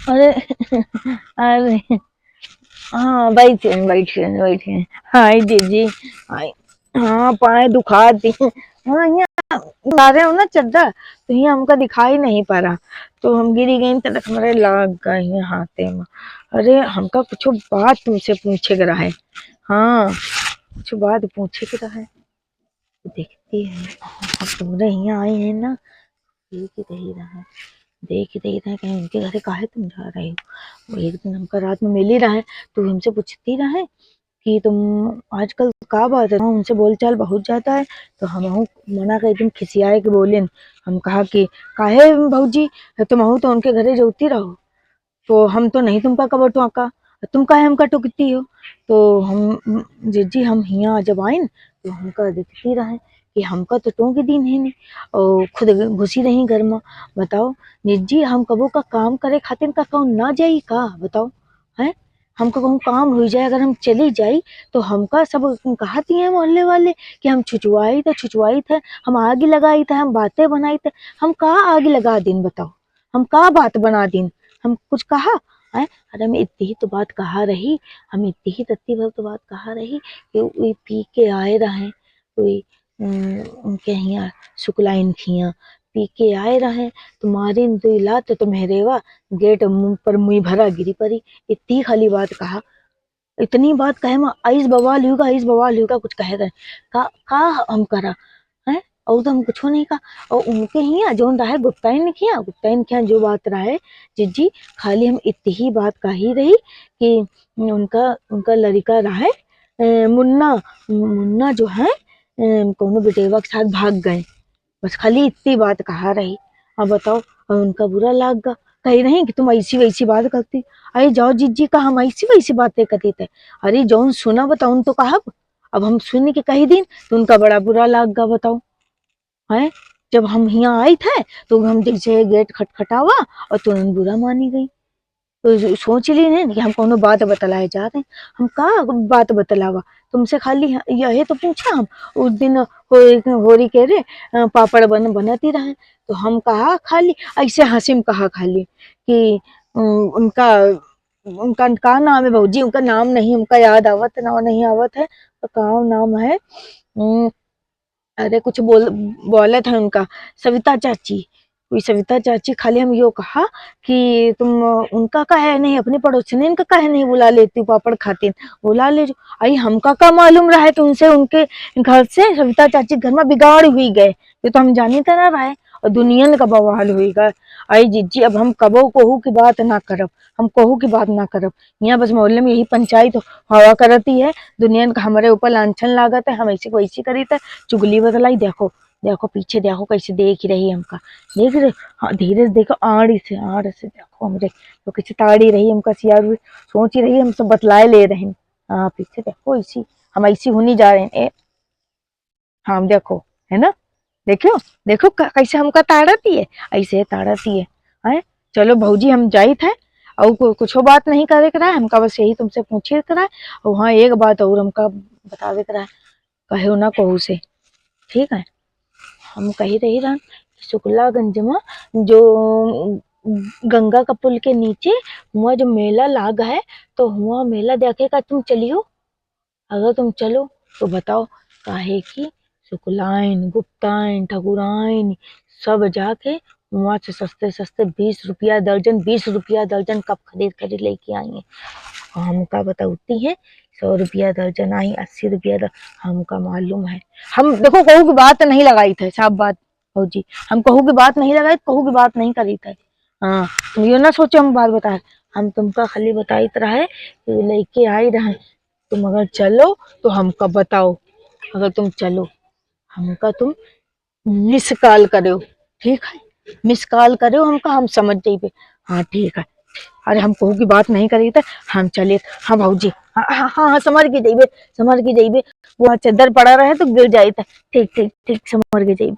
अरे अरे हाँ बैठे बैठे बैठे। हाँ दीदी। आई। हाँ पाए दुखाती। हाँ यहाँ ला रहे हो ना चद्दर तो यहाँ हमका दिखाई नहीं पा रहा तो हम गिरी गई तो हमारे लाग गए हाथे में। अरे हमका कुछ बात तुमसे पूछे करा है। हाँ कुछ बात पूछे करा है। देखती है अब तुमरे यहाँ आई है ना देख ही रही रहा है देख ही रही रहा है कहीं उनके घर काहे तुम जा रहे हो। वो एक दिन हमका रात में मिल ही रहा है तो हमसे पूछती रहा है कि तुम आजकल का बात है उनसे बोलचाल बहुत जाता है तो हम मना कर एकदम खिसियाए के बोले हम कहा कि काहे भाऊजी तुम तो उनके घरे जोती रहो तो हम तो नहीं तुमका कबटो आका तुम काहे हमका टोकती हो। तो हम जी हम हिया जब आइन तो हमका दिखती रहे कि हमका तो टोंके दिन है नहीं और खुद घुसी रही घर में। बताओ जी हम कबो का काम करे खातिर का कौन ना जाई का बताओ है। हमको कहूँ काम हो जाए अगर हम चली जाई तो हमका सब कहती हैं मोहल्ले वाले कि हम छुचुआई थे हम आग लगाई थे हम बातें बनाई थे। हम कहाँ आग लगा दिन बताओ हम कहाँ बात बना दिन हम कुछ कहा है। अरे मैं इतनी ही तो बात कहा रही हम इतनी ही तत्ती भर तो बात कहा रही कि वे पी के आए रहे कोई उनके यहाँ शुक्लाइन खिया पी के आए रहे तुम्हारी तो इलाज तो मेरेवा गेट मुंह पर मुँह भरा गिरी पड़ी। इतनी खाली बात कहा इतनी बात कहे मैं आइस बवाल होगा कुछ कहे रहे का हम करा है। और तो हम कुछ नहीं कहा और उनके ही जो रहा है गुप्ताइन किया जो बात रहा है जी खाली हम इतनी ही बात कही रही कि उनका उनका लड़का रहा है मुन्ना मुन्ना जो है कोनो बेटेवा के साथ भाग गए बस खाली इतनी बात कहा रही। अब बताओ और उनका बुरा लग गया कही नहीं कि तुम ऐसी वैसी बात करती। अरे जाओ जीजी का हम ऐसी वैसी बातें करते थे। अरे जौन सुना बताओ तो कहा अब हम सुन के कही दिन तो उनका बड़ा बुरा लग गया बताओ है। जब हम यहाँ आए थे तो हम जैसे गेट खटखटावा और तुरंत बुरा मानी गई तो सोच ली नहीं कि हम कोनो बात बतलाए जा रहे हैं। हम का बात बतलावा तुमसे खाली यही तो पूछा हम उस दिन होरी कह रहे पापड़ बनाती रहे तो हम कहा खाली ऐसे हंसी में कहा खाली कि उनका उनका का नाम है भाजी उनका नाम नहीं हमका याद आवत नाम नहीं आवत है तो का नाम है अरे कुछ बोला था उनका सविता चाची कोई सविता चाची खाली हम यो कहा कि तुम उनका काहे नहीं अपने पड़ोसी ने इनका काहे नहीं बुला लेती पापड़ खातिर बुला ले आई हमका का मालूम रहा है तो उनसे उनके घर से सविता चाची घर में बिगाड़ हुई गए ये तो हम जानी तो ना रहे और दुनिया का बवाल हुईगा। आई जीजी अब हम कबो कहू की बात ना करब हम कहू की बात ना करब यहाँ बस मोहल्ले में यही पंचायत हवा करती है दुनिया का हमारे ऊपर लांछन लागत है हम ऐसी को ऐसी करी थे चुगली बदलाई देखो देखो पीछे देखो कैसे देख रही हमका देख रहे हाँ धीरे से देखो आड़ से देखो हमरे तो कैसे ताड़ी रही हमका सियार हुई सोच ही रही हम सब बतलाए ले रहे हैं। हाँ पीछे देखो ऐसी हम ऐसी होनी जा रहे हैं हाँ देखो है ना देखो देखो कैसे हमका ताड़ती है ऐसे ताड़ती है। चलो भौजी हम जाई थे और कुछ बात नहीं करे करा हमका बस यही तुमसे पूछे करा और हाँ एक बात और हमका बतावे करा कहो ना कहू से ठीक है। हम कही रही रहा शुक्लागंज में जो गंगा का पुल के नीचे हुआ जो मेला लाग है तो हुआ मेला देखे का तुम चलियो अगर तुम चलो तो बताओ काहे की शुक्लाइन गुप्ताइन ठकुराइन सब जाके वहां से सस्ते सस्ते 20 रुपया दर्जन कप खरीद लेके आई है। हमका बताती है 100 रुपया दर्जन आई 80 रुपया हमका मालूम है हम देखो कहू की बात नहीं लगाई थे साफ बात जी हम कहू की बात नहीं लगाई कहू की बात नहीं करी थे। हाँ तुम ये ना सोचो हम बात बताए हम तुमका खाली बताई रहे लेके आई रहे तुम अगर चलो तो हमका बताओ अगर तुम चलो हमका तुम मिस कॉल करो ठीक है मिस कॉल करो हमका हम समझ जाइए। हाँ ठीक है अरे हम कहू की बात नहीं करी थे हम चले हाँ भाजी हाँ हाँ हाँ समझ के जाइए वो चद्दर पड़ा रहे तो गिर जाए था ठीक ठीक ठीक समझ के जाइए।